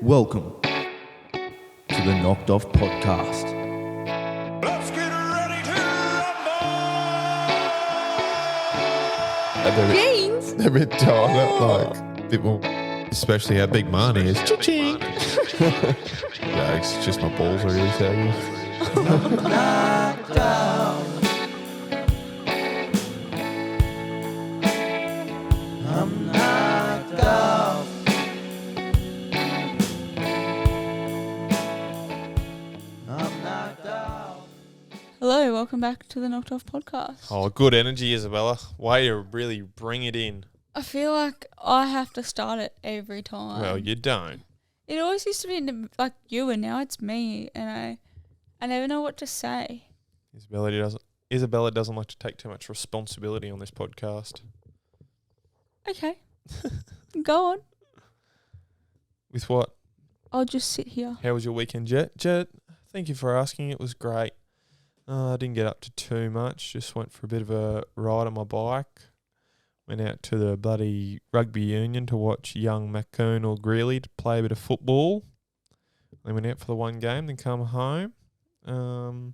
Welcome to the Knocked Off Podcast. Let's get ready to rumble! Jeans. They're a bit tighter, like a bit more, especially how big mine is. Cha-ching. Yeah, it's just my balls are really saggy. Hello, welcome back to the Knocked Off Podcast. Oh, good energy, Isabella. Way to really bring it in. I feel like I have to start it every time. Well, you don't. It always used to be like you, and now it's me, and I never know what to say. Isabella doesn't like to take too much responsibility on this podcast. Okay, go on. With what? I'll just sit here. How was your weekend, Jet? Jet, thank you for asking. It was great. I didn't get up to too much. Just went for a bit of a ride on my bike. Went out to the bloody rugby union to watch young McConnell Greeley to play a bit of football. Then went out for the one game, then come home. Other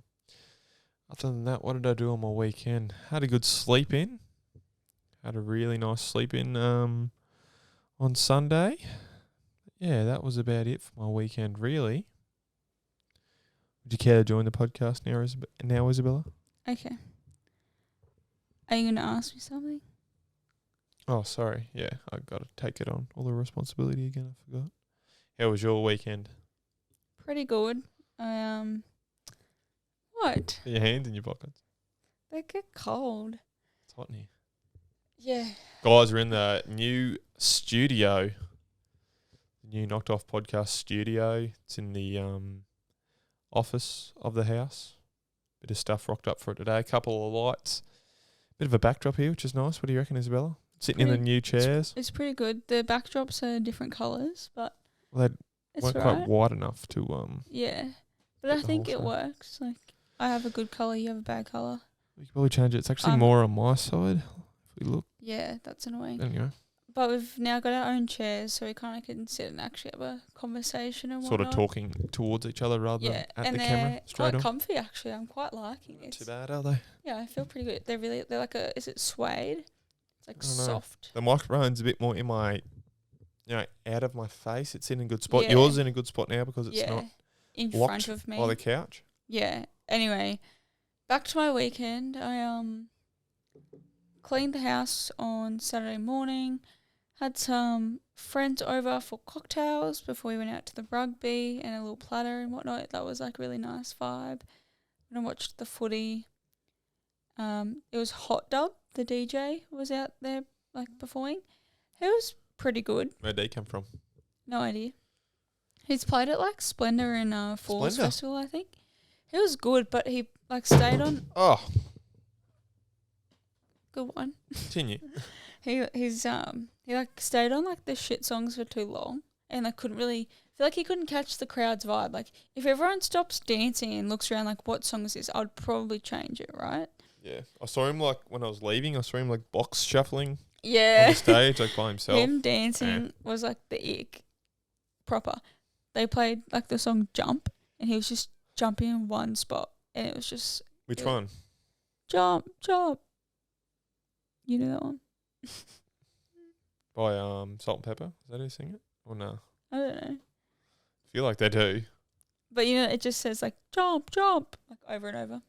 than that, what did I do on my weekend? Had a good sleep in. Had a really nice sleep in on Sunday. Yeah, that was about it for my weekend, really. Would you care to join the podcast now, Isabella? Okay. Are you going to ask me something? Oh, sorry. Yeah, I got to take it on. All the responsibility again, I forgot. How was your weekend? Pretty good. What? Put your hands in your pockets. They get cold. It's hot in here. Yeah. Guys, we're in the new studio. The new Knocked Off Podcast studio. It's in the office of the house. Bit of stuff rocked up for it today. A couple of lights. Bit of a backdrop here, which is nice. What do you reckon, Isabella? Sitting in the new chairs. It's pretty good. The backdrops are different colours, but Well, they it's weren't right. quite wide enough to Yeah. But get I the think whole it show. works. Like, I have a good colour, you have a bad colour. We could probably change it. It's actually Um, more on my side. If we look, Yeah, that's annoying. anyway, But we've now got our own chairs, so we kind of can sit and actually have a conversation and sort of whatnot. talking towards each other rather Yeah, than at and the they're camera straight quite on. comfy actually. I'm quite liking Not this. too bad, are they? Yeah, I feel pretty good. They're like is it suede? It's like I don't know. soft. The microphone's a bit more in my, out of my face. It's in a good spot. Yeah. Yours is in a good spot now because it's Yeah, not in blocked front of me. by the couch. Yeah. Anyway, back to my weekend. I cleaned the house on Saturday morning. Had some friends over for cocktails before we went out to the rugby and a little platter and whatnot. That was like really nice vibe. And I watched the footy. It was Hot Dub. The DJ was out there like performing. He was pretty good. Where'd they come from? No idea. He's played at like Splendor and Falls Splendor? Festival, I think. He was good, but he like stayed on. Oh, Good one. continue. He like stayed on like the shit songs for too long, and I couldn't really feel like he couldn't catch the crowd's vibe. Like if everyone stops dancing and looks around like what song is this, I'd probably change it, right? Yeah, I saw him like when I was leaving. I saw him like box shuffling on Yeah. the stage, like by himself. Him dancing was like the ick. Proper. They played like the song Jump, and he was just jumping in one spot, and it was just Which Yeah. one? jump, jump. You know that one? By Salt and Pepper. Is that who sing it? Or no? I don't know. I feel like they do. But you know, it just says like jump, jump, like over and over.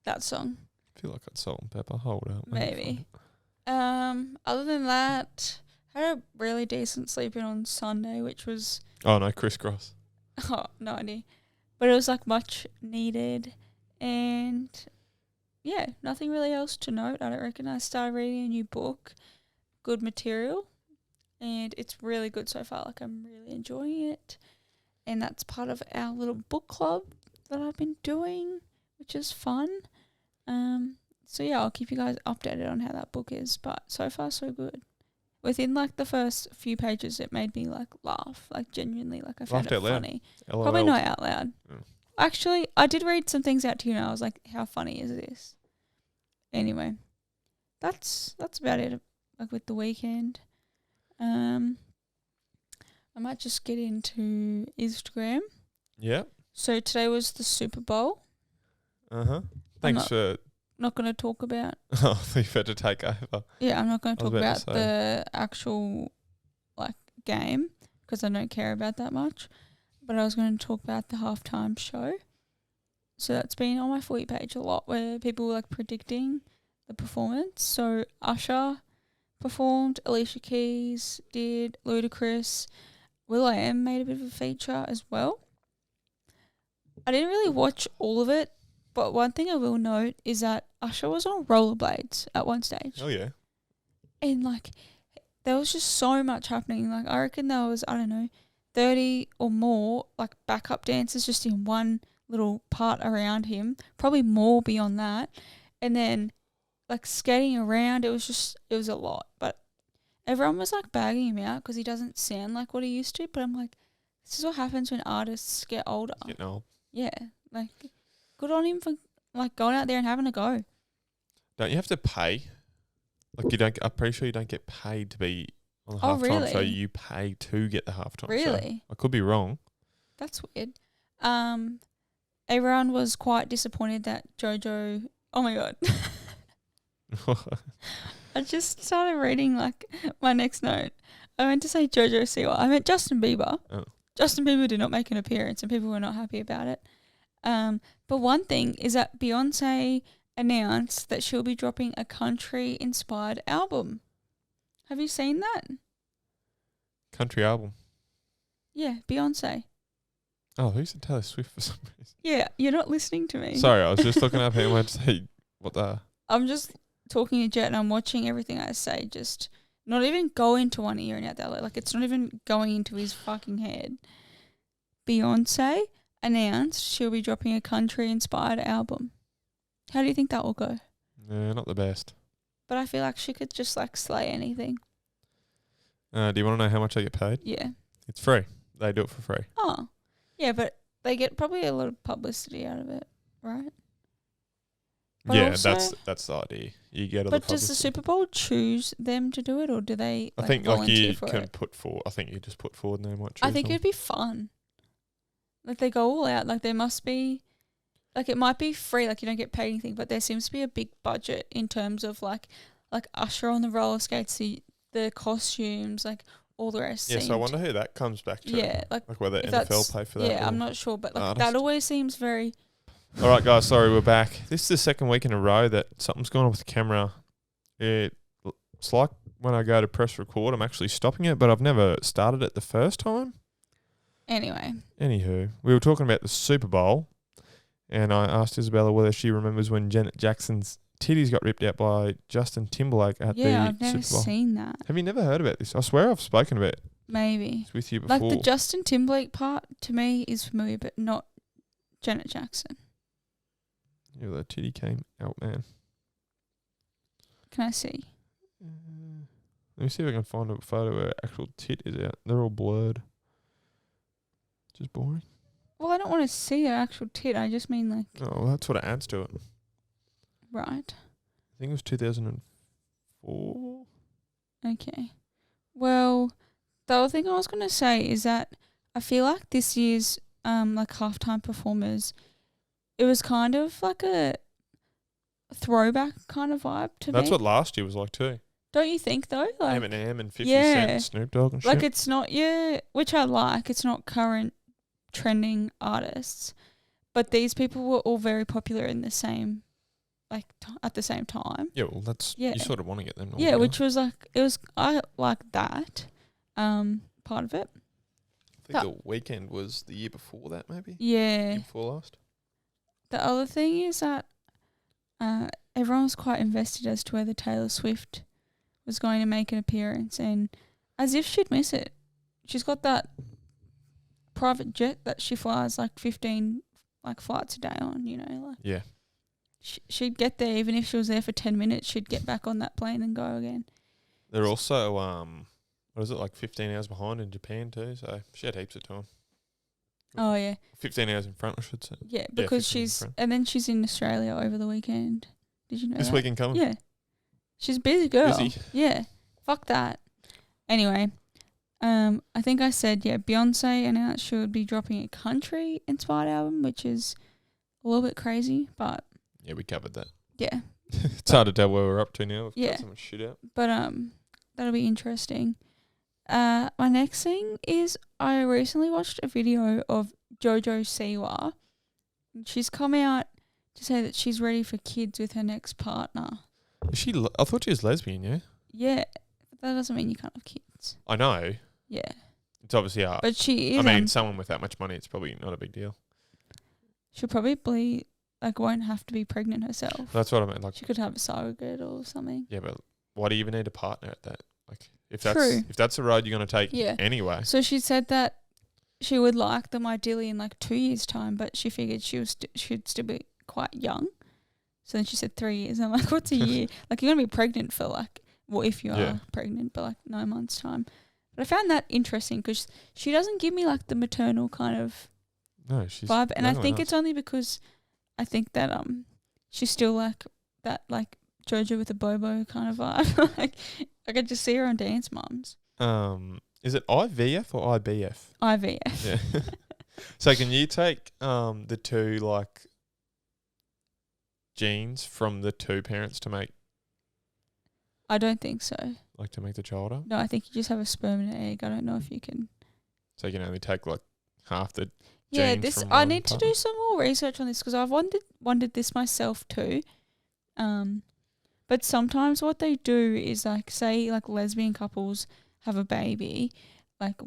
That song. I feel like it's Salt and Pepper. Hold up. let me Maybe. find it. Other than that, had a really decent sleep in on Sunday, which was Oh no, crisscross. no idea. But it was like much needed, and yeah, nothing really else to note. I don't reckon. I started reading a new book, good material, and it's really good so far. Like I'm really enjoying it, and that's part of our little book club that I've been doing, which is fun. So yeah, I'll keep you guys updated on how that book is, but so far so good. Within like the first few pages, it made me like laugh, like genuinely, like I found Laughed it out loud? funny. LOL. Probably not out loud. Oh. Actually, I did read some things out to you, and I was like, "How funny is this?" Anyway, that's about it. Like with the weekend, I might just get into Instagram. Yeah. So today was the Super Bowl. Thanks not- for. Not going to talk about. Oh, I thought you had to take over. Yeah, I'm not going to I was talk about about to the actual game because I don't care about that much. But I was going to talk about the halftime show. So that's been on my footy page a lot, where people were predicting the performance. So Usher performed, Alicia Keys did, Ludacris, will.i.am made a bit of a feature as well. I didn't really watch all of it, but one thing I will note is that Usher was on rollerblades at one stage. Oh yeah. And there was just so much happening. I reckon there was, 30 or more backup dancers just in one little part around him, probably more beyond that. And then skating around, it was a lot. But everyone was bagging him out because he doesn't sound like what he used to. But I'm this is what happens when artists get older. Getting old. Yeah, good on him for going out there and having a go. Don't you have to pay? You don't. I'm pretty sure you don't get paid to be on the Oh, halftime show. really? You pay to get the halftime show. Really? I could be wrong. That's weird. Everyone was quite disappointed that JoJo. Oh my god! I just started reading my next note. I meant to say JoJo Siwa. I meant Justin Bieber. Oh. Justin Bieber did not make an appearance, and people were not happy about it. But one thing is that Beyonce announced that she'll be dropping a country-inspired album. Have you seen that? Country album. Yeah, Beyonce. Oh, who's the Taylor Swift for some reason? Yeah, you're not listening to me. Sorry, I was just looking up here and went to say what the. I'm just talking to Jet and I'm watching everything I say, just not even go into one ear and out the other. It's not even going into his fucking head. Beyonce announced she'll be dropping a country-inspired album. How do you think that will go? Yeah, not the best. But I feel like she could just slay anything. Do you want to know how much they get paid? Yeah. It's free. They do it for free. Oh. Yeah, but they get probably a lot of publicity out of it, right? But Yeah, also- that's the idea. You get all But the does the publicity. Super Bowl choose them to do it, or do they I think volunteer you for can it? put forward. I think you just put forward and they might choose I think them. it'd be fun. They go all out. There must be, it might be free. You don't get paid anything, but there seems to be a big budget in terms of like Usher on the roller skates, the costumes, all the rest. Yeah, so I wonder who that comes back to. Yeah, whether if NFL that's- pay for that. yeah, or I'm not sure, but that artist. always seems very. All right, guys. Sorry, we're back. This is the second week in a row that something's gone on with the camera. It's like when I go to press record, I'm actually stopping it, but I've never started it the first time. Anyway, Anywho, we were talking about the Super Bowl, and I asked Isabella whether she remembers when Janet Jackson's titties got ripped out by Justin Timberlake at yeah, I've the never Super Bowl. seen that. Have you never heard about this? I swear I've spoken about Maybe this with you before. the Justin Timberlake part to me is familiar, but not Janet Jackson. Yeah, the titty came out, man. Can I see? Let me see if I can find a photo where actual tit is out. They're all blurred. Just boring. Well, I don't want to see her actual tit. I just mean Oh, well, that's what it adds to it. right. I think it was 2004. Okay. Well, the other thing I was going to say is that I feel like this year's halftime performers, it was kind of a throwback kind of vibe to me. That's what last year was like too. Don't you think though? Eminem and 50 yeah. Cent and Snoop Dogg and shit. It's not which I like. It's not current trending artists, but these people were all very popular in the same, at the same time. Yeah, well, that's Yeah. you sort of want to get them. all Yeah, together. which was I like that part of it. I think the weekend was the year before that, maybe. Yeah. Year before last. The other thing is that everyone was quite invested as to whether Taylor Swift was going to make an appearance, and as if she'd miss it. She's got that private jet that she flies 15 flights a day on, Yeah. She'd get there even if she was there for 10 minutes. She'd get back on that plane and go again. They're also what is it, 15 hours behind in Japan too? So she had heaps of time. Oh yeah, 15 hours in front, I should say. yeah, because 15 in she's front. and then she's in Australia over the weekend. Did you know This that? weekend coming. Yeah, she's a busy girl. Busy. Yeah, fuck that. Anyway, I think I said, Beyonce announced she would be dropping a country-inspired album, which is a little bit crazy, but Yeah, we covered that. yeah. It's hard to tell where we're up to now. We've Yeah. got so much shit out. But that'll be interesting. My next thing is I recently watched a video of Jojo Siwa. She's come out to say that she's ready for kids with her next partner. Is she? I thought she was lesbian. Yeah. Yeah, but that doesn't mean you can't have kids. I know. Yeah, It's obviously art. but she I is. mean, someone with that much money, it's probably not a big deal. She'll probably won't have to be pregnant herself. That's what I meant. Like, She could have a surrogate or something. yeah, but why do you even need a partner at that? Like, if True. that's the road you're going to take Yeah. anyway. So she said that she would like them ideally in 2 years' time, but she figured she'd still be quite young. So then she said 3 years. I'm like, what's a year? You're going to be pregnant for if you Yeah. are pregnant, but 9 months' time. But I found that interesting because she doesn't give me the maternal kind of No, she's vibe. And I no one think else. it's only because I think that she's still that Jojo with a Bobo kind of vibe. I could just see her on Dance Moms. Is it IVF or IBF? IVF. Yeah. So can you take the two genes from the two parents to make I don't think so. to make the child up? No, I think you just have a sperm and an egg. I don't know if you can. So you can only take half the Yeah, genes from I one need to partner? do some more research on this because I've wondered this myself too. But sometimes what they do is say lesbian couples have a baby,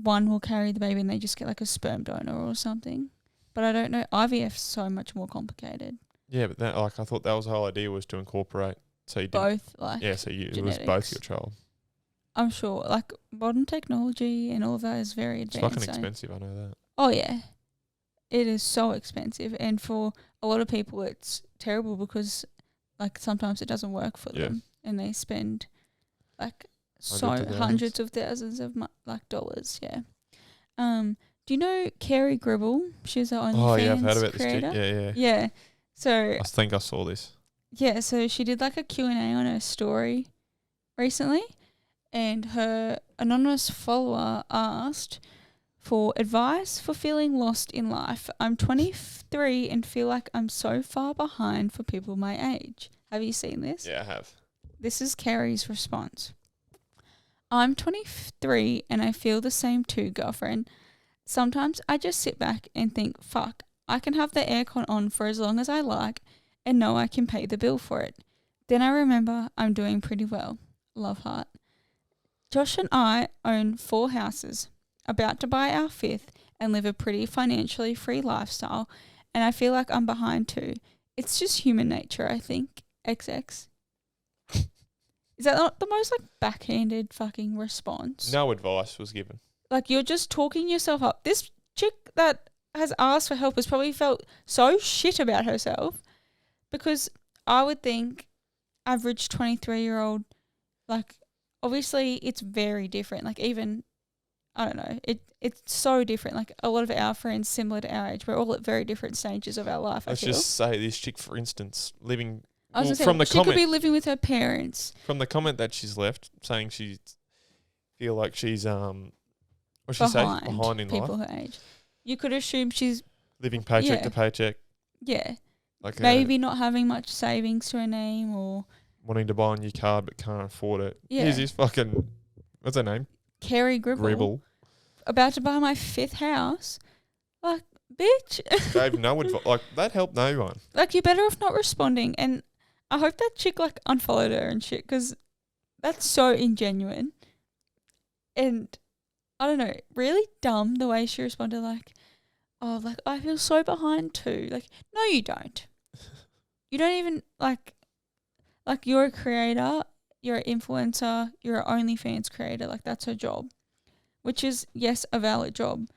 one will carry the baby and they just get a sperm donor or something. But I don't know. IVF's so much more complicated. Yeah, but that I thought that was the whole idea was to incorporate. So you didn't, Both yeah, so it was genetics. both your child. I'm sure modern technology and all of that is very It's advanced. fucking expensive. I know that. Oh yeah, it is so expensive, and for a lot of people, it's terrible because sometimes it doesn't work for Yeah. them, and they spend Hundreds of thousands. hundreds of thousands of dollars. Yeah. Do you know Carrie Gribble? She's our OnlyFans Oh yeah, I've heard about creator. this chick. Yeah, yeah. Yeah. So I think I saw this. yeah, so she did a Q&A on her story recently, and her anonymous follower asked for advice for feeling lost in life. I'm 23 and feel like I'm so far behind for people my age. Have you seen this? Yeah, I have. This is Carrie's response. I'm 23 and I feel the same too, girlfriend. Sometimes I just sit back and think, fuck, I can have the aircon on for as long as I like and know I can pay the bill for it. Then I remember I'm doing pretty well. Love heart. Josh and I own 4 houses, about to buy our 5th and live a pretty financially free lifestyle, and I feel like I'm behind too. It's just human nature, I think. XX. Is that not the most backhanded fucking response? No advice was given. You're just talking yourself up. This chick that has asked for help has probably felt so shit about herself because I would think average 23-year-old, obviously it's very different. Even, I don't know, it's so different. A lot of our friends similar to our age, we're all at very different stages of our life, Let's I feel. just say this chick, for instance, living I was well, gonna say, from the she could comment be living with her parents. from the comment that she's left, saying she feel like she's what's she say behind in people life, her age. You could assume she's, living paycheck Yeah. to paycheck, yeah, like maybe not having much savings to her name or wanting to buy a new car but can't afford it. Yeah. Here's this fucking what's her name? Carrie Gribble. Gribble. About to buy my 5th house. Bitch. Gave no advice. That helped no one. You're better off not responding. And I hope that chick unfollowed her and shit because that's so ingenuine. And I don't know, really dumb the way she responded I feel so behind too. No, you don't. You don't even you're a creator, you're an influencer, you're an OnlyFans creator. That's her job, which is, yes, a valid job.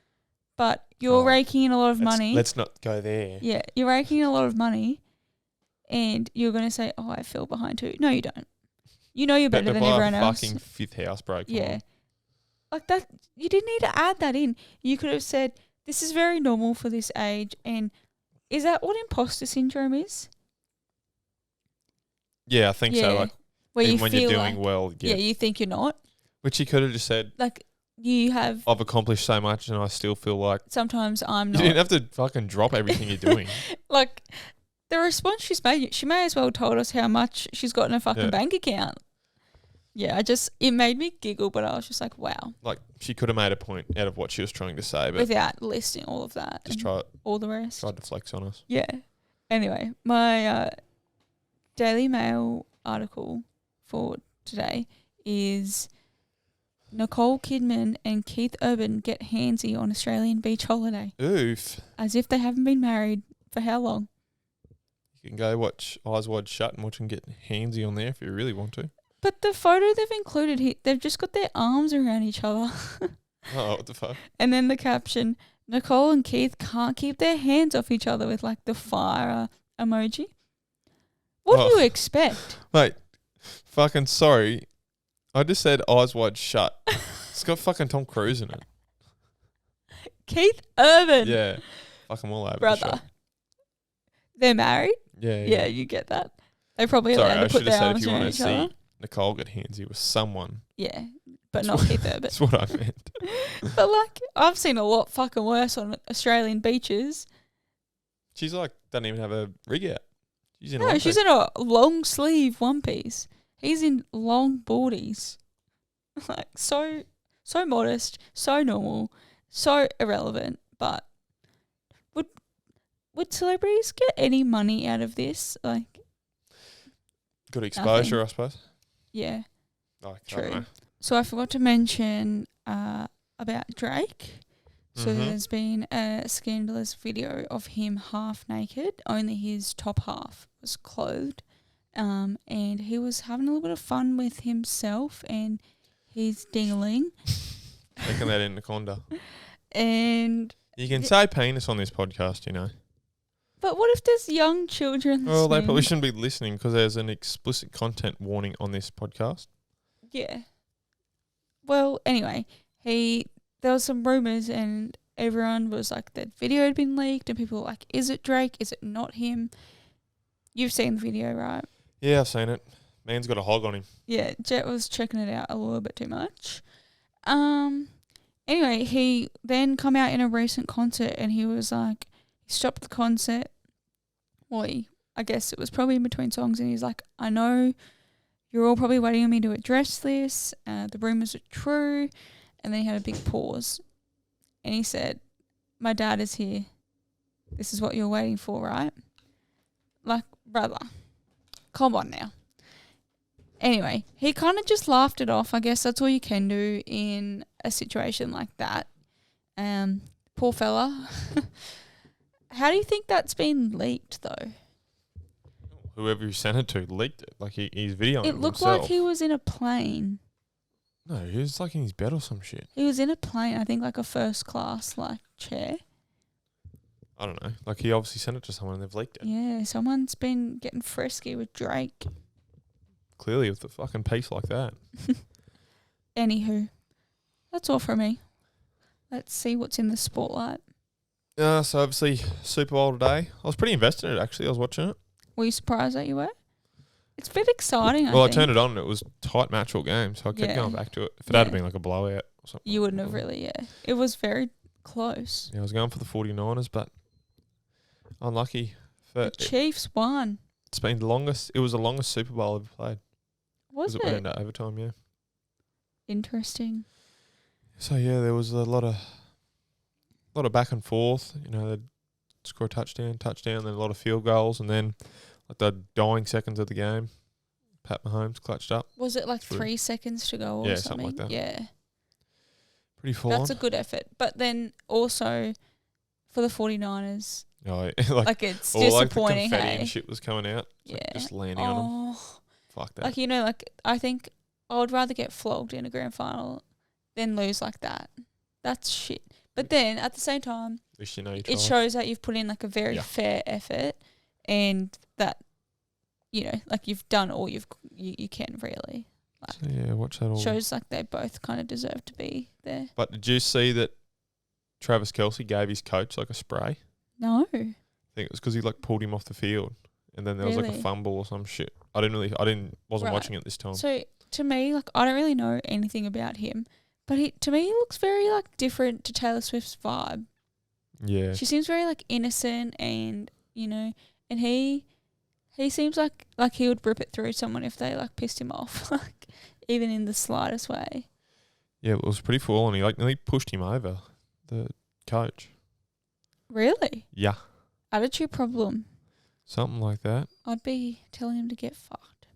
But you're raking in a lot of money. Let's not go there. Yeah, you're raking in a lot of money and you're going to say, oh, I feel behind too. No, you don't. You know you're better Better than buy a everyone else. fucking 5th house, bro. Come Yeah. on. That, you didn't need to add that in. You could have said, this is very normal for this age. And is that what imposter syndrome is? Yeah, I think so. Where Even you when feel you're doing well, yeah, you think you're not. Which he could have just said, you have I've accomplished so much and I still feel like sometimes I'm you not didn't have to fucking drop everything you're doing. like the response she's made. She may as well told us how much she's got in her fucking Yeah. bank account. Yeah, it made me giggle, but I was just like, wow, Like she could have made a point out of what she was trying to say, but without listing all of that, just and all the rest. tried to flex on us. Yeah. Anyway, my Daily Mail article for today is Nicole Kidman and Keith Urban get handsy on Australian beach holiday, Oof. as if they haven't been married for how long? You can go watch Eyes Wide Shut and watch them get handsy on there if you really want to. But the photo they've included here, they've just got their arms around each other. Oh, what the fuck? And then the caption, Nicole and Keith can't keep their hands off each other with like the fire emoji. What do Oh. you expect? Mate, fucking sorry. I just said Eyes Wide Shut. It's got fucking Tom Cruise in it. Keith Urban. Yeah. Fuck them all over the Brother. shop. They're married? Yeah, Yeah, you get that. They probably Sorry, allowed I to put should have their said if arms you around want to each other. see Nicole get handsy with someone. Yeah, but That's not what- Keith Urban. That's what I meant. But like, I've seen a lot fucking worse on Australian beaches. She's like, doesn't even have a rig out. She's in No, she's in a long sleeve one piece. He's in long boardies. Like so modest, so normal, so irrelevant. But would celebrities get any money out of this? Like, Good exposure, nothing. I suppose. yeah. Like, I True. don't know. So I forgot to mention about Drake. So Mhm. there's been a scandalous video of him half naked. Only his top half was clothed. And he was having a little bit of fun with himself and his dingling. Making that anaconda. And You can say penis on this podcast, you know. but what if there's young children Well, they listening? probably shouldn't be listening because there's an explicit content warning on this podcast. Yeah. Well, anyway, there was some rumours and everyone was like that video had been leaked and people were like, is it Drake? Is it not him? You've seen the video, right? Yeah, I've seen it. Man's got a hog on him. Yeah, Jet was checking it out a little bit too much. Anyway, he then come out in a recent concert and he was like, he stopped the concert. Well, I guess it was probably in between songs and he's like, I know you're all probably waiting on me to address this. The rumours are true. And then he had a big pause. And he said, my dad is here. This is what you're waiting for, right? Like, brother, come on now. Anyway, he kind of just laughed it off. I guess that's all you can do in a situation like that. Poor fella. How do you think that's been leaked, though? Whoever you sent it to leaked it. Like he's videoing It looked himself. like he was in a plane. No, he was like in his bed or some shit. He was in a plane, I think like a first class like chair. I don't know. Like he obviously sent it to someone and they've leaked it. Yeah, someone's been getting frisky with Drake. Clearly with a fucking piece like that. Anywho, that's all from me. Let's see what's in the spotlight. So obviously Super Bowl today. I was pretty invested in it actually. I was watching it. Were you surprised that you were? It's a bit exciting, Well, I think. turned it on and it was tight match all game, so I kept Yeah. going back to it. If it had Yeah. been like a blowout or something. You wouldn't have really, yeah. It was very close. Yeah, I was going for the 49ers, but unlucky. The Chiefs won. It's been the longest. It was the longest Super Bowl ever played. Was Because it went it? into overtime, yeah. Interesting. So yeah, there was a lot of back and forth. You know, they'd score a touchdown, then a lot of field goals, and then like the dying seconds of the game, Pat Mahomes clutched up. Was it like True. 3 seconds to go or Yeah, something? something like that. Yeah. Pretty full That's on. a good effort. But then also for the 49ers, Oh, yeah, like it's all like the disappointing, confetti hey? and shit was coming out. It's like Yeah. just landing on them. Oh, Fuck that. like, I think I would rather get flogged in a grand final than lose like that. That's shit. But then at the same time, At least you know you tried. it shows that you've put in like a very Yeah. fair effort and that, like you've done all you can really. So yeah, watch that all. Shows like they both kind of deserve to be there. But did you see that Travis Kelce gave his coach like a spray? No. I think it was because he like pulled him off the field, and then there was like Really? Oh. a fumble or some shit. Wasn't Right. watching it this time. So to me, like I don't really know anything about him, But to me, he looks very like different to Taylor Swift's vibe. Yeah. She seems very like innocent, and and he seems like he would rip it through someone if they like pissed him off, like even in the slightest way. Yeah, it was pretty full on. He like nearly pushed him over, the coach. Really? Yeah. Attitude problem. Something like that. I'd be telling him to get fucked.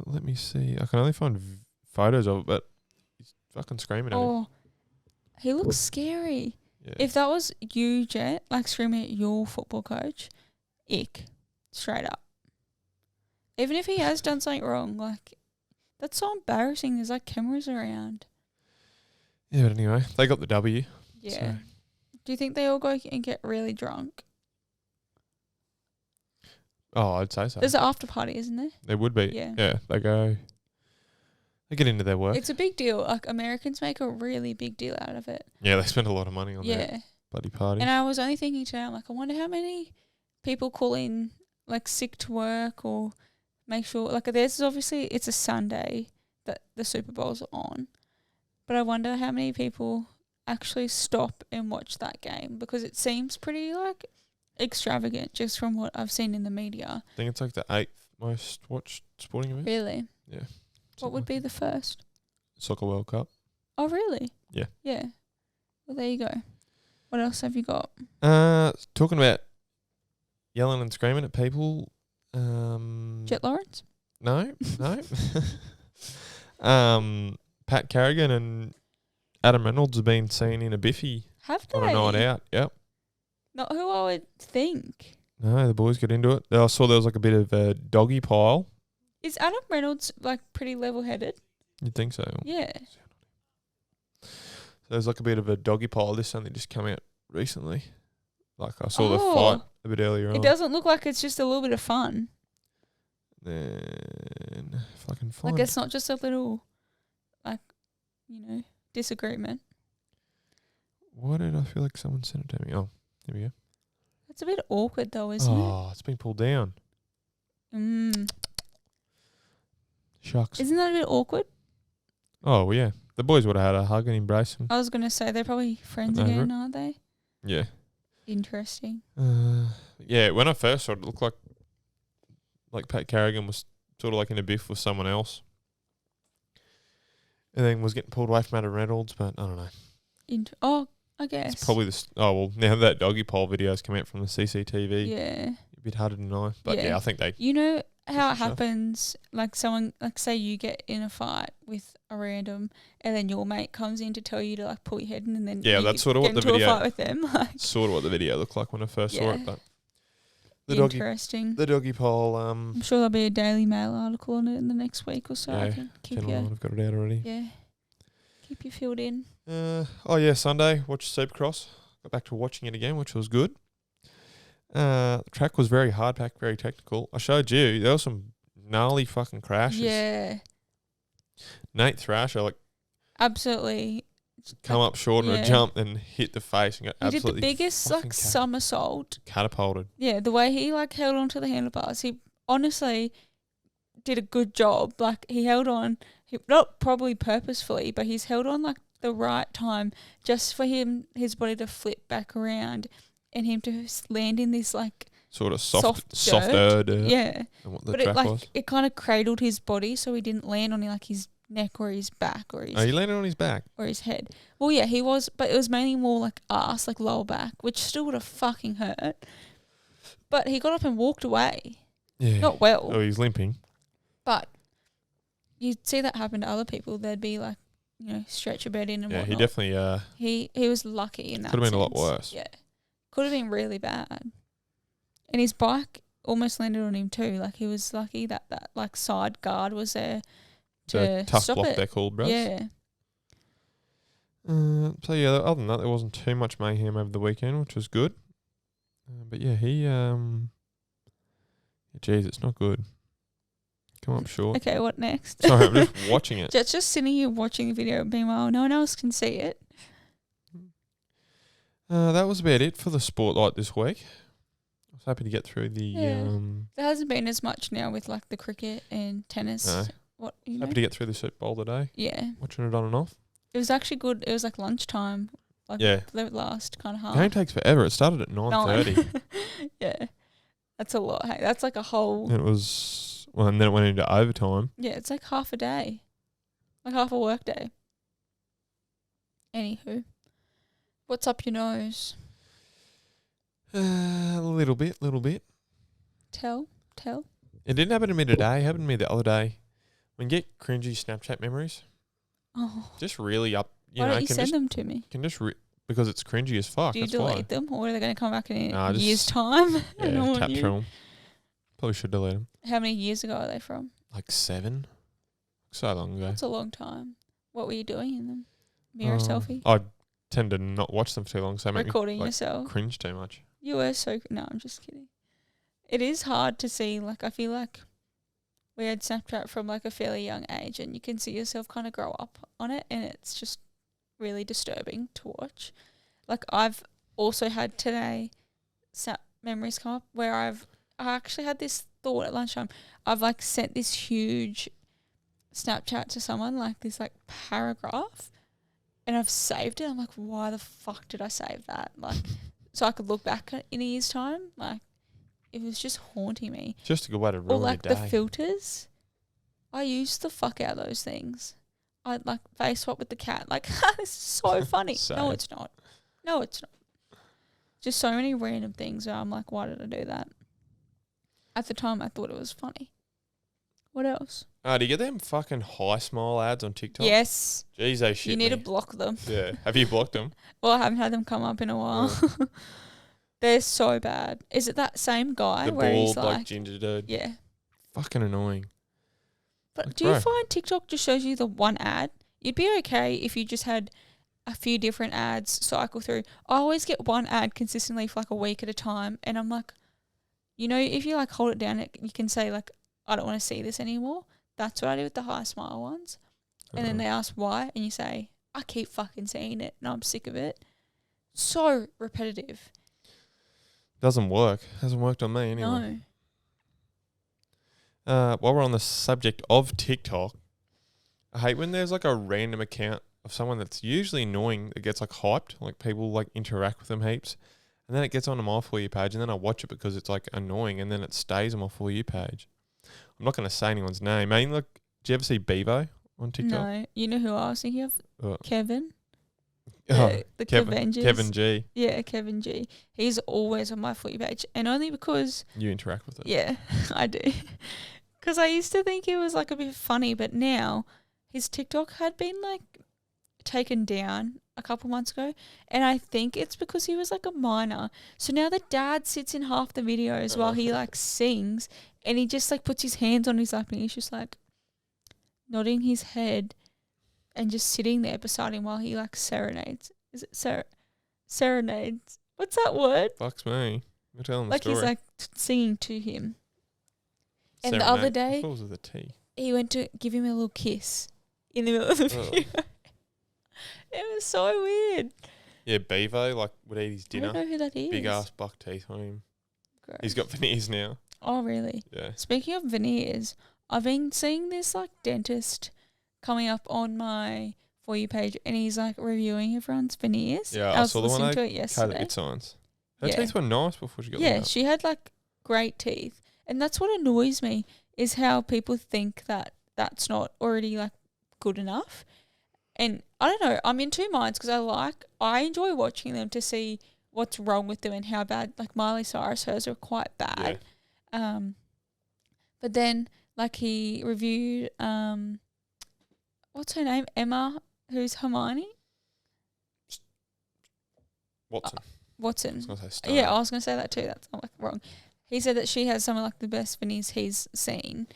Let me see. I can only find photos of it, but he's fucking screaming at him. Oh, he looks scary. Yeah. If that was you, Jet, like screaming at your football coach, ick, straight up. Even if he has done something wrong, like, that's so embarrassing. There's like cameras around. Yeah, but anyway, they got the W. Yeah. So. Do you think they all go and get really drunk? Oh, I'd say so. There's an after party, isn't there? There would be. Yeah. Yeah, they get into their work. It's a big deal. Like, Americans make a really big deal out of it. Yeah, they spend a lot of money on Yeah. their bloody party. And I was only thinking today, I'm like, I wonder how many people call in, like, sick to work or make sure, like, there's obviously, it's a Sunday that the Super Bowl's on. But I wonder how many people actually stop and watch that game, because it seems pretty, like, extravagant just from what I've seen in the media. I think it's like the 8th most watched sporting event. Really? Yeah. What would be the first? Soccer World Cup. Oh, really? Yeah. Yeah. Well, there you go. What else have you got? Talking about yelling and screaming at people. Jet Lawrence? No. Pat Carrigan and Adam Reynolds have been seen in a biffy Have they? on a night out. Yep. Not who I would think. No, the boys got into it. I saw there was like a bit of a doggy pile. Is Adam Reynolds like pretty level-headed? You'd think so. Yeah. So there's like a bit of a doggy pile. This only just come out recently. Like I saw the fight a bit earlier on. It doesn't look like it's just a little bit of fun. Then if I can find Like, it's not just a little, like, disagreement. Why did I feel like someone sent it to me? Oh, here we go. It's a bit awkward though, isn't Oh, it's been pulled down. it? Shucks. Isn't that a bit awkward? Oh, well, yeah. The boys would have had a hug and embrace him. I was going to say they're probably friends Over again, it. aren't they? Yeah. Interesting. Yeah, when I first saw it, it looked like Pat Carrigan was sort of like in a biff with someone else. And then was getting pulled away from Adam Reynolds, but I don't know. I guess. It's probably now that doggy pole video's come out from the CCTV. Yeah. A bit harder to deny. But Yeah. yeah, I think they... You know how it Sure. happens, like someone, like say you get in a fight with a random and then your mate comes in to tell you to like pull your head in, and then Yeah, you that's sort of get what the into video- a fight with them. Like, Sort of what the video looked like when I first saw Yeah. it, but... interesting. The doggy pole, I'm sure there'll be a Daily Mail article on it in the next week or so. I Yeah, can keep Channel 9 you, have got it out already. keep you filled in. Sunday, watched Supercross. Got back to watching it again, which was good. The track was very hard packed, very technical. I showed you, there were some gnarly fucking crashes. Yeah, Nate Thrasher, absolutely. come up short on Yeah. a jump and hit the face and got He did absolutely the biggest fucking somersault. catapulted. Yeah, the way he like held onto the handlebars, he honestly did a good job. Like, he held on, not probably purposefully, but he's held on like the right time just for his body to flip back around and him to land in this like Sort of soft softer dirt yeah. than what the But track it was. it kind of cradled his body, so he didn't land on like his neck or his back or his Oh, he landed on his back. or his head. Well, yeah, he was, but it was mainly more like ass, like lower back, which still would have fucking hurt. But he got up and walked away. Yeah. Not well. Oh, he's limping. But you'd see that happen to other people. They'd be like, stretch your bed in and Yeah, whatnot. he definitely He was lucky in that. could have been a lot sense. worse. Yeah, could have been really bad. And his bike almost landed on him too. Like, he was lucky that like side guard was there to The tough stop block it. they're called, bros. Yeah, So yeah, other than that, there wasn't too much mayhem over the weekend, which was good. But yeah, geez, it's not good. Come up short. Okay, what next? Sorry, I'm just watching it. Just sitting here watching the video. Meanwhile, no one else can see it. That was about it for the Spotlight this week. I was happy to get through the. Yeah. There hasn't been as much now with like the cricket and tennis. No. What, you know? Happy to get through the Super Bowl today. Yeah. Watching it on and off. It was actually good. It was like lunchtime. Like Yeah. the last kind of half. Game takes forever. It started at 9:30. Yeah. That's a lot. Hey, that's like a whole. And it was, well, and then it went into overtime. Yeah, it's like half a day. Like half a work day. Anywho. What's up your nose? A little bit. Tell. It didn't happen to me today. It happened to me the other day. When you get cringy Snapchat memories, Oh. just really up. Why don't you send them to me? Can just because it's cringy as fuck. Do you That's why. delete them, or are they going to come back in Nah, a just- year's time? and Yeah, haunt tap you? through them. Probably should delete them. How many years ago are they from? Like 7. So long ago. That's a long time. What were you doing in them? Mirror selfie? I tend to not watch them for too long, so they make me Recording like, yourself? cringe too much. You were so... No, I'm just kidding. It is hard to see. Like, I feel like we had Snapchat from like a fairly young age, and you can see yourself kind of grow up on it, and it's just really disturbing to watch. Like, I've also had today Snap memories come up where I actually had this thought at lunchtime. I've like sent this huge Snapchat to someone, like this like paragraph, and I've saved it. I'm like, why the fuck did I save that? Like, so I could look back in a year's time. Like, it was just haunting me. Just a good way to ruin Or like your the day. filters. I used the fuck out of those things. I'd like face swap with the cat. Like, this is so funny. Same. No, it's not. No, it's not. Just so many random things where I'm like, why did I do that? At the time, I thought it was funny. What else? Do you get them fucking high smile ads on TikTok? Yes. Jeez, they shit You need to me. block them. Yeah. Have you blocked them? Well, I haven't had them come up in a while. They're so bad. Is it that same guy The where he's bald, like, ginger dude. yeah. Fucking annoying. But Like, do you bro. find TikTok just shows you the one ad? You'd be okay if you just had a few different ads cycle through. I always get one ad consistently for like a week at a time, and I'm like, you know, if you like hold it down, you can say like, I don't want to see this anymore. That's what I do with the high smile ones. And then they ask why, and you say, I keep fucking seeing it, and I'm sick of it. So repetitive. Doesn't work. Hasn't worked on me anyway. No. While we're on the subject of TikTok, I hate when there's like a random account of someone that's usually annoying that gets like hyped, like people like interact with them heaps, and then it gets onto my For You page, and then I watch it because it's like annoying, and then it stays on my For You page. I'm not going to say anyone's name. I mean, look, do you ever see Bevo on TikTok? No. You know who I was thinking of? What? Kevin. Oh, The Kevin Avengers. G. Yeah, Kevin G. He's always on my For You page, and only because, You interact with it. yeah, I do. Because I used to think he was like a bit funny, but now his TikTok had been like taken down a couple months ago, and I think it's because he was like a minor. So now the dad sits in half the videos while he like sings, and he just like puts his hands on his lap, and he's just like nodding his head and just sitting there beside him while he like serenades. Is it serenades? What's that word? Fucks me. You're telling the Like story. he's like singing to him. And the other Serenade. I day, thought it was with a T. he went to give him a little kiss in the middle of the Oh. video. It was so weird. Yeah, Bevo like would eat his I don't dinner. know who that is. Big ass buck teeth on him. Gross. He's got veneers now. Oh, really? Yeah. Speaking of veneers, I've been seeing this like dentist coming up on my For You page, and he's like reviewing everyone's veneers. Yeah, I I was saw the one listening I to it yesterday. Good science. Her Yeah. teeth were nice before she got Yeah, that. she had like great teeth, and that's what annoys me is how people think that that's not already like good enough. And I don't know, I'm in two minds because I enjoy watching them to see what's wrong with them and how bad. Like Miley Cyrus, hers are quite bad. But then like he reviewed what's her name, Emma, who's Hermione Watson. Watson. I was gonna say Stone. Yeah, I was going to say that too. That's not like wrong. He said that she has some of like the best veneers he's seen.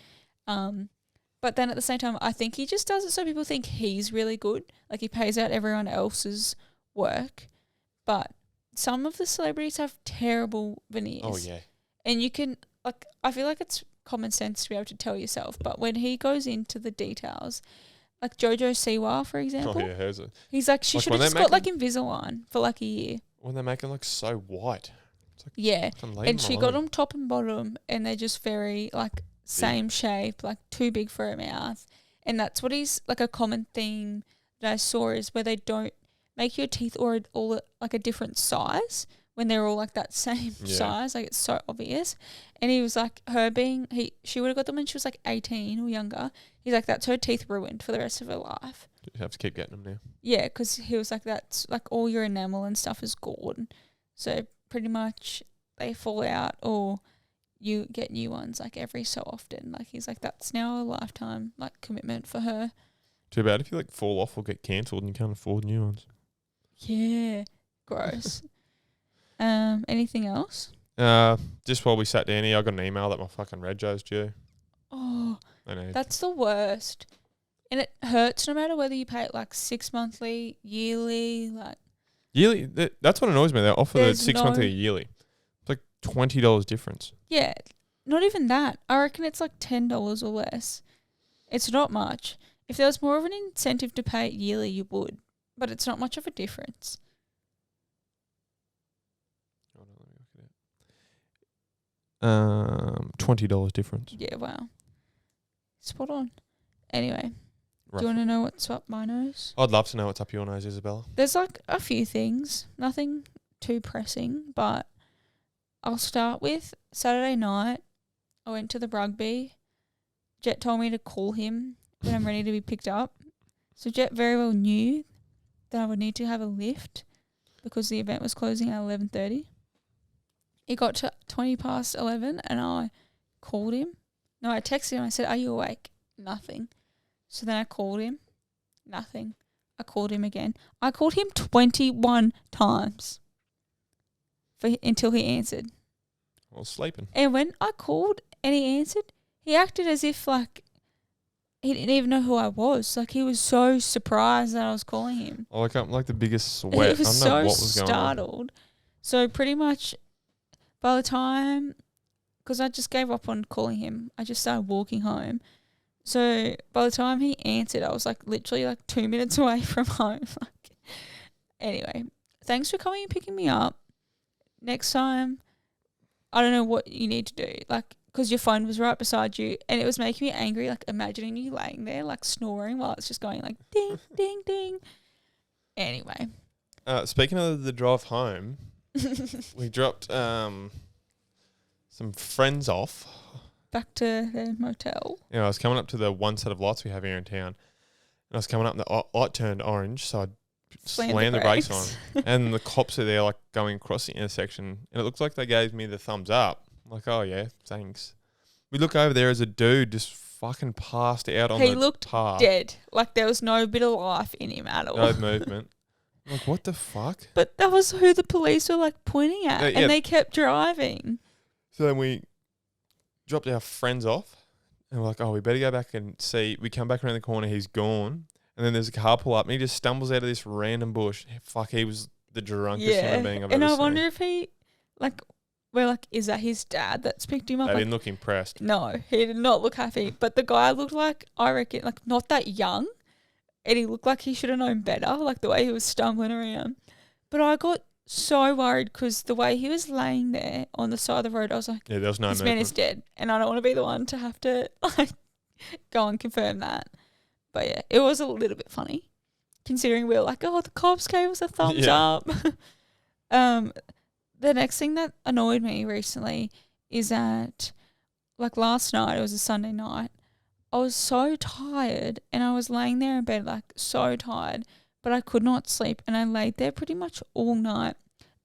But then at the same time, I think he just does it so people think he's really good. Like he pays out everyone else's work. But some of the celebrities have terrible veneers. Oh yeah. And you can, like, I feel like it's common sense to be able to tell yourself. But when he goes into the details, like Jojo Siwa, for example, Oh yeah, hers are. he's like, she Like should when have just they're got like Invisalign for like a year. When they make them look so white. Yeah. Fucking leave And them she got alone. them top and bottom, and they're just very like same shape, like too big for her mouth. And that's what is like a common thing that I saw is where they don't make your teeth all like a different size when they're all like that same size. Like it's so obvious. And he was like, she would have got them when she was like 18 or younger. He's like, that's her teeth ruined for the rest of her life. You have to keep getting them now. Yeah, because he was like, that's like all your enamel and stuff is gone. So pretty much they fall out or you get new ones like every so often. Like he's like, that's now a lifetime like commitment for her. Too bad if you like fall off or get cancelled and you can't afford new ones. Yeah, gross. Anything else? Just while we sat down here, I got an email that my fucking rego's due. Oh, I know. that's the worst. And it hurts no matter whether you pay it like 6 monthly, yearly, like. Yearly, that's what annoys me. They offer the There's 6 monthly or yearly. It's like $20 difference. Yeah, not even that. I reckon it's like $10 or less. It's not much. If there was more of an incentive to pay it yearly, you would. But it's not much of a difference. Hold on, let me look at it. $20 difference. Yeah, wow. Spot on. Anyway, Rough. do you want to know what's up my nose? I'd love to know what's up your nose, Isabella. There's like a few things. Nothing too pressing, but I'll start with Saturday night. I went to the rugby. Jet told me to call him when I'm ready to be picked up. So Jet very well knew that I would need to have a lift because the event was closing at 11:30. It got to 20 past 11 and I called him. No, I texted him. I said, are you awake? Nothing. So then I called him. Nothing. I called him again. I called him 21 times until he answered. I was sleeping. And when I called and he answered, he acted as if like he didn't even know who I was. Like he was so surprised that I was calling him. I'm like the biggest sweat. He was I don't know so what was going on. startled. So pretty much by the time, because I just gave up on calling him, I just started walking home. So by the time he answered, I was like literally like 2 minutes away from home. Like, anyway, thanks for coming and picking me up. Next time, I don't know what you need to do. Like, because your phone was right beside you and it was making me angry, like imagining you laying there, like snoring while it's just going like ding, ding, ding. Anyway. Speaking of the drive home, we dropped some friends off. Back to the motel. I was coming up to the one set of lights we have here in town. And I was coming up and the light turned orange, so I slammed the brakes on. And the cops are there like going across the intersection. And it looks like they gave me the thumbs up. I'm like, oh yeah, thanks. We look over there as a dude just fucking passed out on the path. He looked dead. Like there was no bit of life in him at all. No movement. I'm like, what the fuck? But that was who the police were like pointing at. Yeah. And they kept driving. So then we dropped our friends off and we're like, oh, we better go back and see. We come back around the corner, he's gone. And then there's a car pull up and he just stumbles out of this random bush. Fuck, he was the drunkest human being I've ever seen. And I wonder if he, like, we're like, is that his dad that's picked him up? They like, didn't look impressed. No, he did not look happy. But the guy looked like, I reckon, like not that young. And he looked like he should have known better, like the way he was stumbling around. But I got so worried because the way he was laying there on the side of the road, I was like, yeah, there was no this movement. man is dead. And I don't want to be the one to have to like go and confirm that. But yeah, it was a little bit funny considering we were like, oh, the cops gave us a thumbs up. The next thing that annoyed me recently is that, like last night, it was a Sunday night, I was so tired and I was laying there in bed like so tired, but I could not sleep and I laid there pretty much all night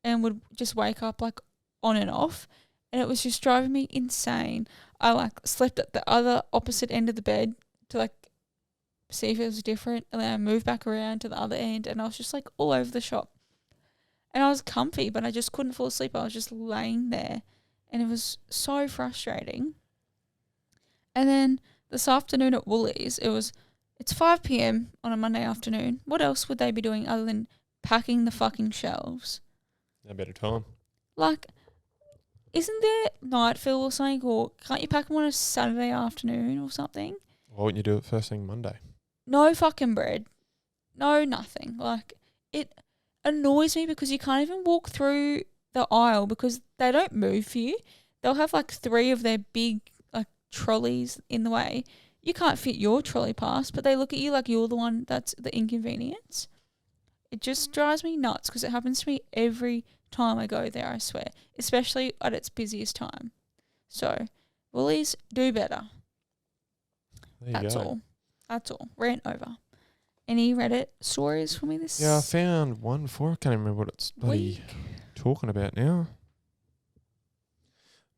and would just wake up like on and off and it was just driving me insane. I like slept at the other opposite end of the bed to like see if it was different and then I moved back around to the other end and I was just like all over the shop. And I was comfy, but I just couldn't fall asleep. I was just laying there and it was so frustrating. And then this afternoon at Woolies, it's 5 p.m. on a Monday afternoon. What else would they be doing other than packing the fucking shelves? No better time. Like, isn't there night fill or something? Or can't you pack them on a Saturday afternoon or something? Why wouldn't you do it first thing Monday? No fucking bread. No nothing. Like, it annoys me because you can't even walk through the aisle because they don't move for you. They'll have like 3 of their big trolleys in the way. You can't fit your trolley past, but they look at you like you're the one that's the inconvenience. It just drives me nuts because it happens to me every time I go there, I swear, especially at its busiest time. So, Woolies, do better. There you That's go. all. That's all. Rant over. Any Reddit stories for me this Yeah, I found one before. I can't even remember what it's bloody week? talking about now.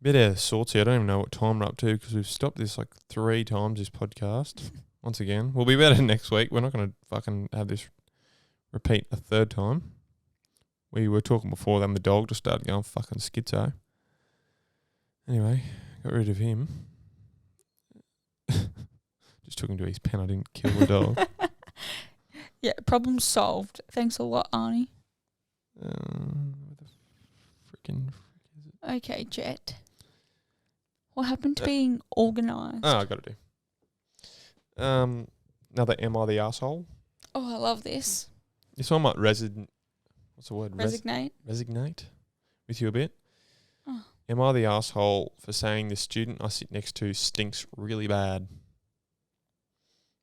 Bit out of sorts here. I don't even know what time we're up to because we've stopped this like 3 times this podcast. Once again, we'll be better next week. We're not going to fucking have this repeat a 3rd time. We were talking before, then the dog just started going fucking schizo. Anyway, got rid of him. Just took him to his pen. I didn't kill the dog. Yeah, problem solved. Thanks a lot, Arnie. What the freaking frick is it? Okay, Jet. What happened to being organised? Oh, I got to do. Another Am I the Arsehole? Oh, I love this. This one might what's the word? Resignate. Resignate with you a bit. Oh. Am I the arsehole for saying the student I sit next to stinks really bad?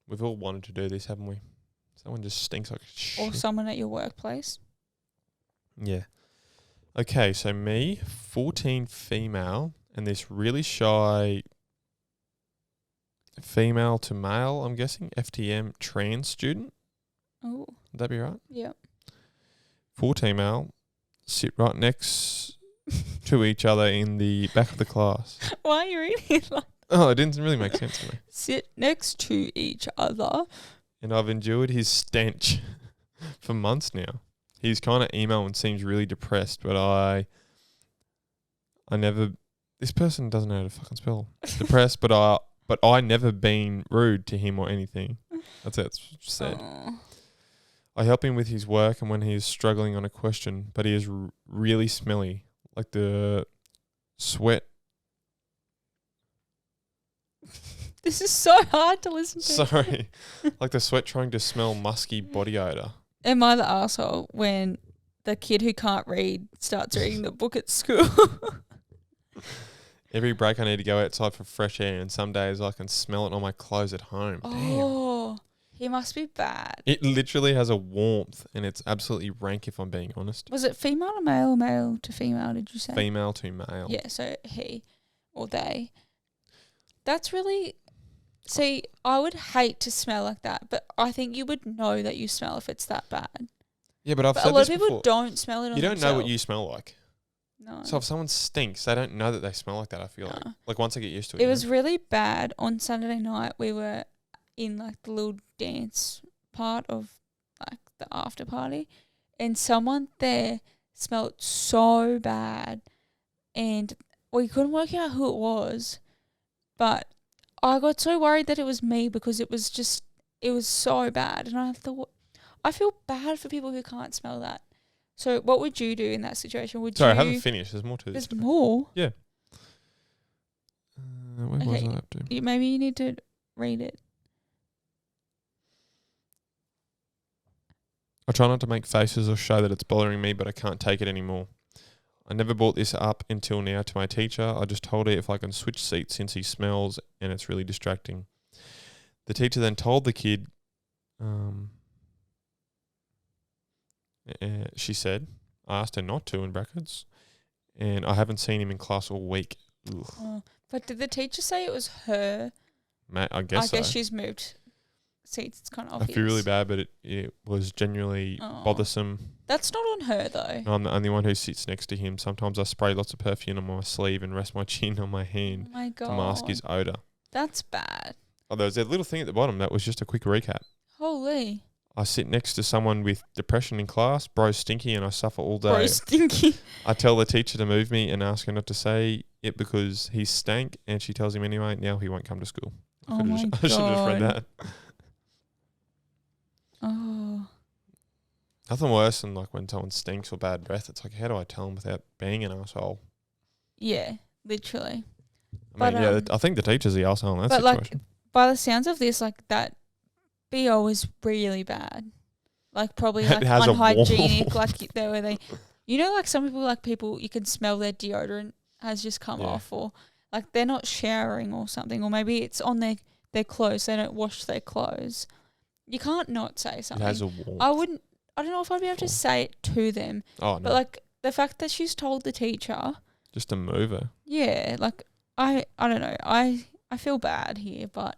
We've all wanted to do this, haven't we? Someone just stinks like shit. Or someone at your workplace. Yeah. Okay, so me, 14 female, and this really shy female to male, I'm guessing, FTM trans student. Oh, Would that be right? yeah. 14 male, sit right next to each other in the back of the class. Why are you reading it like Oh, it didn't really make sense to me. sit next to each other? And I've endured his stench for months now. He's kind of emo and seems really depressed, but I never. This person doesn't know how to fucking spell depressed, but I never been rude to him or anything. That's how it's said. Oh. I help him with his work and when he is struggling on a question, but he is really smelly, like the sweat. This is so hard to listen to. Sorry, like the sweat trying to smell musky body odor. Am I the asshole when the kid who can't read starts reading the book at school? Every break I need to go outside for fresh air, and some days I can smell it on my clothes at home. Damn. Oh, he must be bad. It literally has a warmth, and it's absolutely rank if I'm being honest. Was it female to male or male to female, did you say? Female to male. Yeah, so he or they. That's really... See, I would hate to smell like that, but I think you would know that you smell if it's that bad. Yeah, but I've But said a lot this of people before. don't smell it on You don't know what themselves. you smell like. No. So if someone stinks, they don't know that they smell like that, I feel like. No. Like once I get used to it. It was really bad. On Saturday night, we were in like the little dance part of like the after party, and someone there smelled so bad, and we couldn't work out who it was, but I got so worried that it was me because it was so bad, and I thought, I feel bad for people who can't smell that. So what would you do in that situation? Sorry, I haven't finished. There's more to this. There's more. Where was Okay. I up to? Maybe you need to read it. I try not to make faces or show that it's bothering me, but I can't take it anymore. I never brought this up until now to my teacher. I just told her if I can switch seats since he smells and it's really distracting. The teacher then told the kid, she said, I asked her not to in brackets, and I haven't seen him in class all week. Ugh. Oh, but did the teacher say it was her? I guess so. She's moved seats. It's kind of I obvious. feel really bad, but it was genuinely Oh. bothersome. That's not on her though. I'm the only one who sits next to him. Sometimes I spray lots of perfume on my sleeve and rest my chin on my Oh hand my god. to mask his odour. That's bad. Oh, there was that little thing at the bottom that was just a quick recap. Holy. I sit next to someone with depression in class, bro stinky, and I suffer all day. Bro, stinky. I tell the teacher to move me and ask her not to say it because he stank, and she tells him anyway. Now he won't come to school. Oh I my should have just read God. that. Oh. Nothing worse than like when someone stinks or bad breath. It's like, how do I tell them without being an asshole? Yeah, literally. I But, mean, I think the teacher's the asshole in that But situation. like, by the sounds of this, like that BO is really bad. Like probably It like has a unhygienic. wall. Like like some people, like people, you can smell their deodorant has just come Yeah. off, or like they're not showering or something, or maybe it's on their clothes. They don't wash their clothes. You can't not say It something. has a warmth. I don't know if I'd be able to Sure. say it to them, Oh, no. but like the fact that she's told the teacher, Just a mover. yeah, like I don't know. I feel bad here, but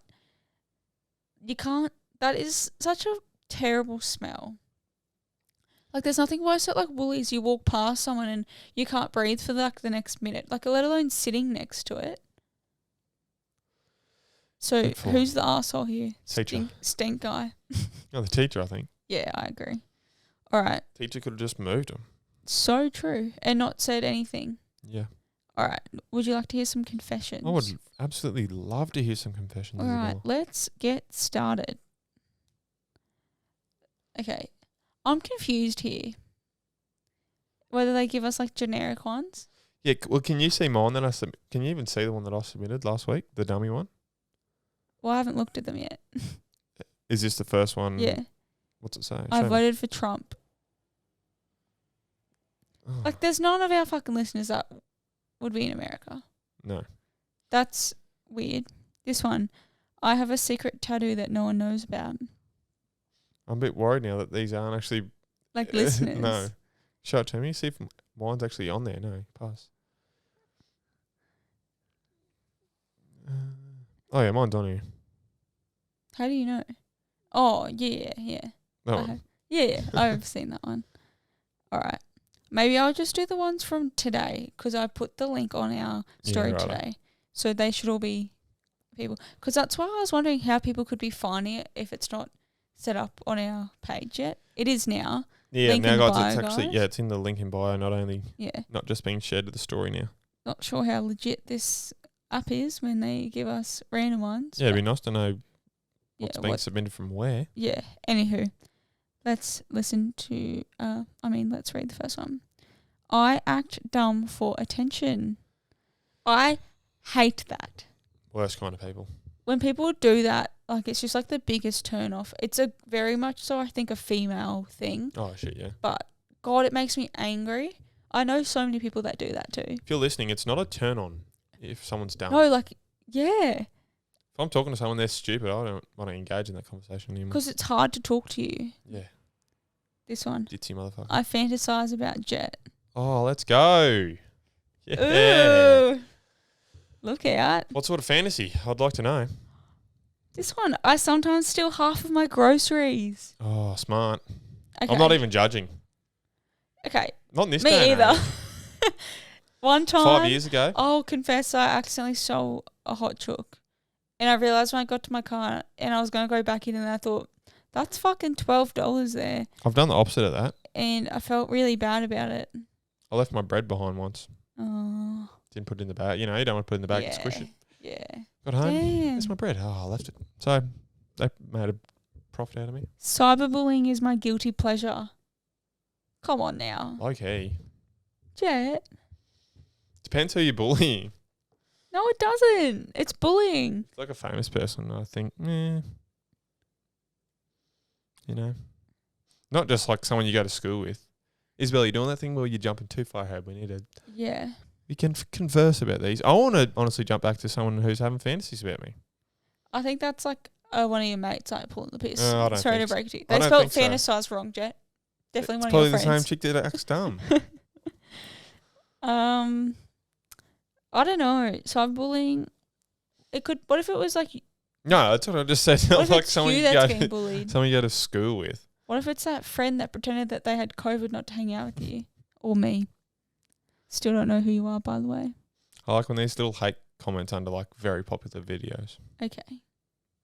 you can't. That is such a terrible smell. Like there's nothing worse at like Woolies. You walk past someone and you can't breathe for like the next minute. Like let alone sitting next to it. So Good for who's the arsehole here? Teacher. Stink guy. Oh, the teacher, I think. Yeah, I agree. All right. Teacher could have just moved him. So true. And not said anything. Yeah. All right. Would you like to hear some confessions? I would absolutely love to hear some confessions. All right. Isabella. Let's get started. Okay. I'm confused here. Whether they give us like generic ones. Yeah. Well, can you see mine that I Can you even see the one that I submitted last week? The dummy one? Well, I haven't looked at them yet. Is this the first one? Yeah. What's it say? I Show me. voted for Trump. Oh, Like, there's none of our fucking listeners that would be in America. no. That's weird. This one. I have a secret tattoo that no one knows about. I'm a bit worried now that these aren't actually Like, listeners. No. Show it to me. See if mine's actually on there. No. Pass. Oh, yeah. Mine's on here. How do you know? Oh, yeah. That I one. have. Yeah, I've seen that one. All right. Maybe I'll just do the ones from today because I put the link on our story righto. today. So they should all be people. Because that's why I was wondering how people could be finding it if it's not set up on our page yet. It is now. Yeah, Link now in guys, bio, it's actually, guys. yeah, it's in the link in bio, Yeah. not just being shared to the story now. Not sure how legit this app is when they give us random ones. Yeah, it'd be but nice to know yeah, what's being submitted from where. yeah. Anywho, let's listen to, let's read the first one. I act dumb for attention. I hate that. Worst kind of people. When people do that, like it's just like the biggest turn off. It's a very much so I think a female thing, Oh, shit, yeah. but God, it makes me angry. I know so many people that do that too. If you're listening, it's not a turn on if someone's dumb. No, like, yeah, If I'm talking to someone, they're stupid, I don't want to engage in that conversation anymore. because it's hard to talk to you. Yeah, This one. ditzy motherfucker. I fantasize about Jet. Oh, let's go. Yeah. Ooh. Look out. What sort of fantasy? I'd like to know. This one, I sometimes steal half of my groceries. Oh, smart. Okay. I'm not even judging. Okay. Not in this Me day and either. age. One time, 5 years ago. I'll confess I accidentally stole a hot chook. And I realised when I got to my car and I was going to go back in and I thought, that's fucking $12 there. I've done the opposite of that. And I felt really bad about it. I left my bread behind once. Oh. Didn't put it in the bag. You know, you don't want to put it in the bag and squish it. Yeah. Got home. Damn. Where's my bread? Oh, I left it. So they made a profit out of me. Cyberbullying is my guilty pleasure. Come on now. Okay. Jet. Depends who you're bullying. No, it doesn't. It's bullying. It's like a famous person. I think, you know, not just like someone you go to school with. Isabel, you doing that thing where you're jumping too far ahead? We need to. Yeah. We can converse about these. I want to honestly jump back to someone who's having fantasies about me. I think that's like one of your mates like pulling the piss. I don't Sorry to think so. break it to you. I They don't spelled think so. fantasize wrong, Jet. Definitely It's one probably of your the same friends. chick that acts dumb. I don't know. Cyberbullying. It could. What if it was like? No, that's what I just said. What if like it's someone you you that's go getting bullied? someone you go to school with. What if it's that friend that pretended that they had COVID not to hang out with you? Or me. Still don't know who you are, by the way. I like when there's little hate comments under like very popular videos. Okay.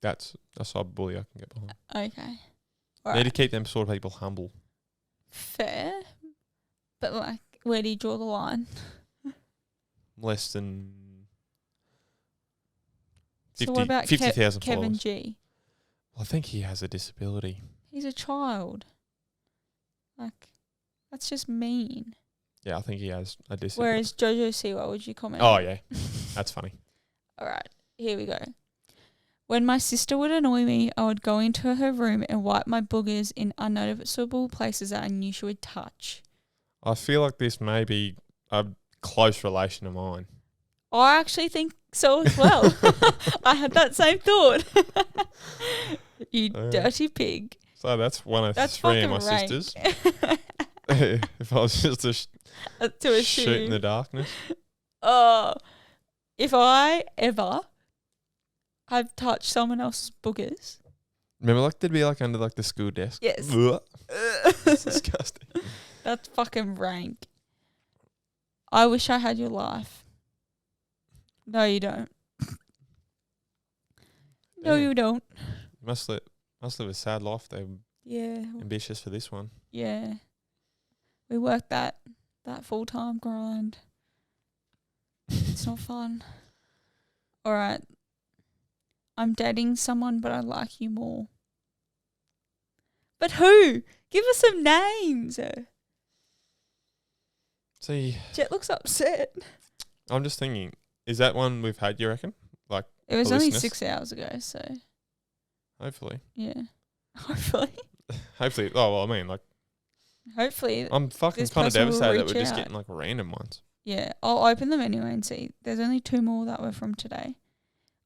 That's a cyberbully I can get behind. Okay. Need to keep them sort of people humble. Fair. But like, where do you draw the line? Less than So what about 50,000 Kevin followers. G? I think he has a disability. He's a child. Like, that's just mean. Yeah, I think he has a disability. Whereas Jojo Siwa, would you comment? Oh, yeah. That's funny. All right, here we go. When my sister would annoy me, I would go into her room and wipe my boogers in unnoticeable places that I knew she would touch. I feel like this may be a close relation of mine. I actually think so as well. I had that same thought. You Yeah. dirty pig. So that's one of That's three of my fucking rank. sisters. If I was just To shoot in assume. the darkness. Oh, if I ever have touched someone else's boogers. Remember, like they'd be like under like the school desk. Yes. Ugh. It's disgusting. That's fucking rank. I wish I had your life. No, you don't. No, Damn. you don't. Must live a sad life. They're Yeah, ambitious for this one. yeah. We work that full-time grind. It's not fun. All right. I'm dating someone, but I like you more. But who? Give us some names. See, Jet looks upset. I'm just thinking, is that one we've had, you reckon? It was For only listeners? 6 hours ago, so Hopefully. yeah. Hopefully. Hopefully. Oh, well, I mean, like, Hopefully. I'm fucking This kind of person will devastated that we're reach just out. getting like random ones. Yeah, I'll open them anyway and see. There's only 2 more that were from today.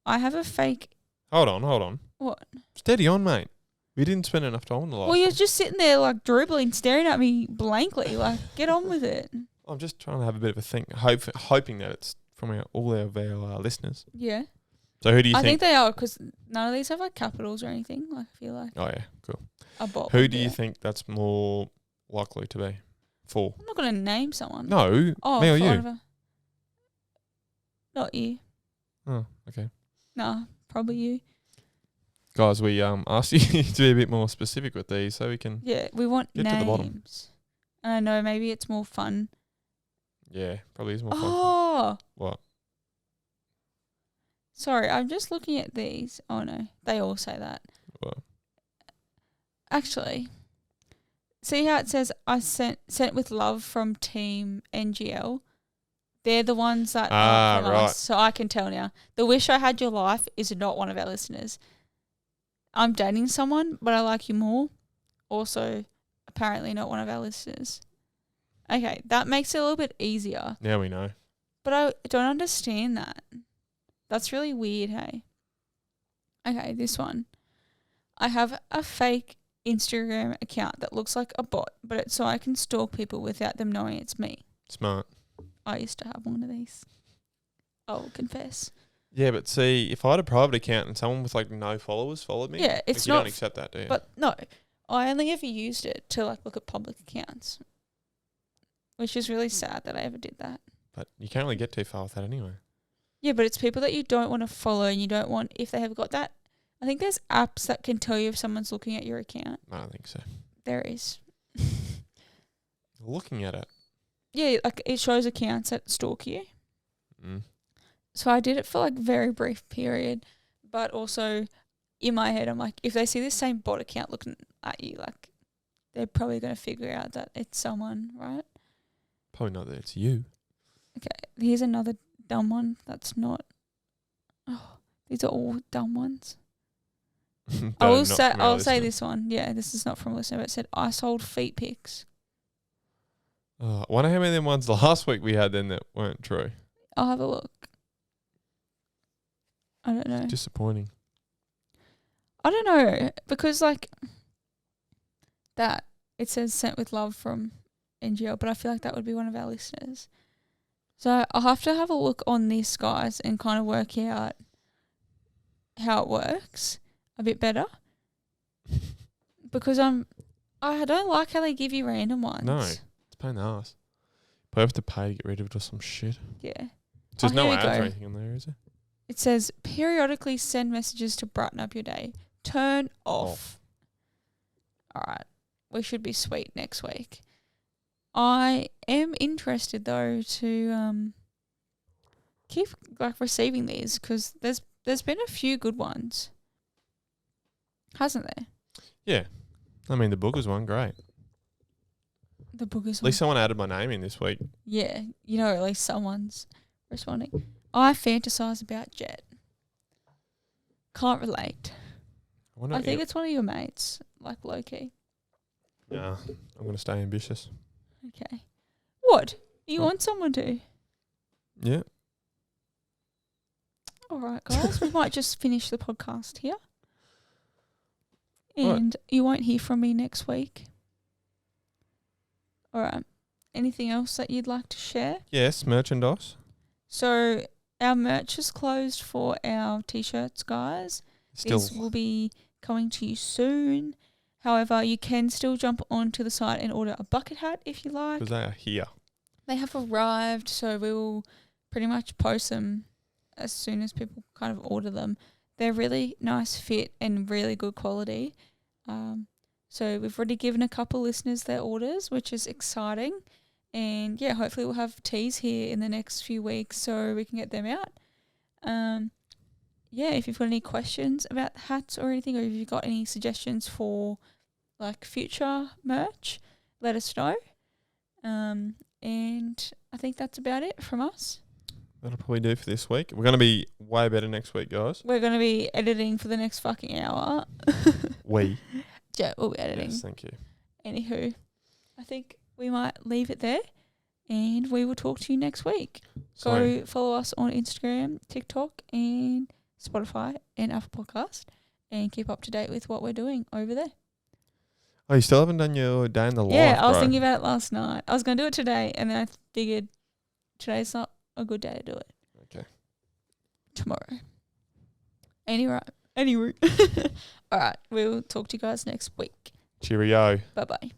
I have a fake. Hold on. What? Steady on, mate. We didn't spend enough time on the last Well, you're one. just sitting there like dribbling, staring at me blankly. Like, get on with it. I'm just trying to have a bit of a think, hoping that it's from all of our listeners. Yeah. So who do you I think think? they are because none of these have like capitals or anything. Like, I feel like Oh, yeah, cool. a bot. Who would do you it. think that's more likely to be? For? I'm not going to name someone. No, Oh, me or for you? whatever. Not you. Oh, okay. Nah, probably you. Guys, we asked you to be a bit more specific with these so we can... Yeah, we want Get to names. the bottom. And I know maybe it's more fun. Yeah, probably is more fun. Oh, What? sorry. I'm just looking at these. Oh, no. They all say that. What? Actually, see how it says I sent with love from Team NGL? They're the ones that Ah, are from right. us, so I can tell now. The Wish I Had Your Life is not one of our listeners. I'm dating someone, but I like you more. Also, apparently not one of our listeners. Okay, that makes it a little bit easier, Now we know. but I don't understand that. That's really weird, hey? Okay, this one. I have a fake Instagram account that looks like a bot, but it's so I can stalk people without them knowing it's me. Smart. I used to have one of these. I will confess. Yeah, but see, if I had a private account and someone with like no followers followed me, Yeah, it's like, you not don't accept that, do you? But no, I only ever used it to like look at public accounts, which is really sad that I ever did that. But you can't really get too far with that anyway. Yeah, but it's people that you don't want to follow and you don't want, if they have got that. I think there's apps that can tell you if someone's looking at your account. I don't think so. There is. Looking at it. Yeah, like it shows accounts that stalk you. Mm. So I did it for like a very brief period, but also in my head I'm like, if they see this same bot account looking at you, like they're probably going to figure out that it's someone, right? Probably not that it's you. Okay, here's another dumb one that's not. Oh, these are all dumb ones. That are not I'll from our say listener. this one. Yeah, this is not from a listener, but it said I sold feet pics. I wonder how many of them ones last week we had then that weren't true. I'll have a look. I don't know. Disappointing. I don't know because like that it says sent with love from NGL, but I feel like that would be one of our listeners. So I'll have to have a look on this, guys, and kind of work out how it works a bit better. Because I don't like how they give you random ones. No. It's a pain in the ass. But I have to pay to get rid of it or some shit. Yeah. There's Oh, no here we ads or go. anything on there, is there? It says periodically send messages to brighten up your day. Turn off. All right. We should be sweet next week. I am interested though to keep like receiving these because there's been a few good ones, hasn't there? Yeah. I mean, the bookers one, great. The boogers. At least someone added my name in this week. Yeah, you know, at least someone's responding. I fantasize about Jet. Can't relate. wonder I think if- it's one of your mates, like low key. Nah, I'm going to stay ambitious. Okay. What? You Oh. want someone to? Yeah. All right, guys. We might just finish the podcast here. Right. And you won't hear from me next week. All right. Anything else that you'd like to share? Yes, merchandise. So our merch is closed for our T-shirts, guys. Still, These will be coming to you soon. However, you can still jump onto the site and order a bucket hat if you like. because they are here. They have arrived, so we will pretty much post them as soon as people kind of order them. They're really nice fit and really good quality. So we've already given a couple listeners their orders, which is exciting. And yeah, hopefully we'll have teas here in the next few weeks so we can get them out. Yeah, if you've got any questions about hats or anything, or if you've got any suggestions for like future merch, let us know. And I think that's about it from us. That'll probably do for this week. We're going to be way better next week, guys. We're going to be editing for the next fucking hour. We. Yeah, we'll be editing. Yes, thank you. Anywho, I think we might leave it there and we will talk to you next week. So, Go follow us on Instagram, TikTok and Spotify and Apple Podcast and keep up to date with what we're doing over there. oh, you still haven't done your day in the life, Yeah, I was bro. thinking about it last night. I was going to do it today and then I figured today's not a good day to do it. Okay. Tomorrow. Anyway. All right, we'll talk to you guys next week. Cheerio. Bye-bye.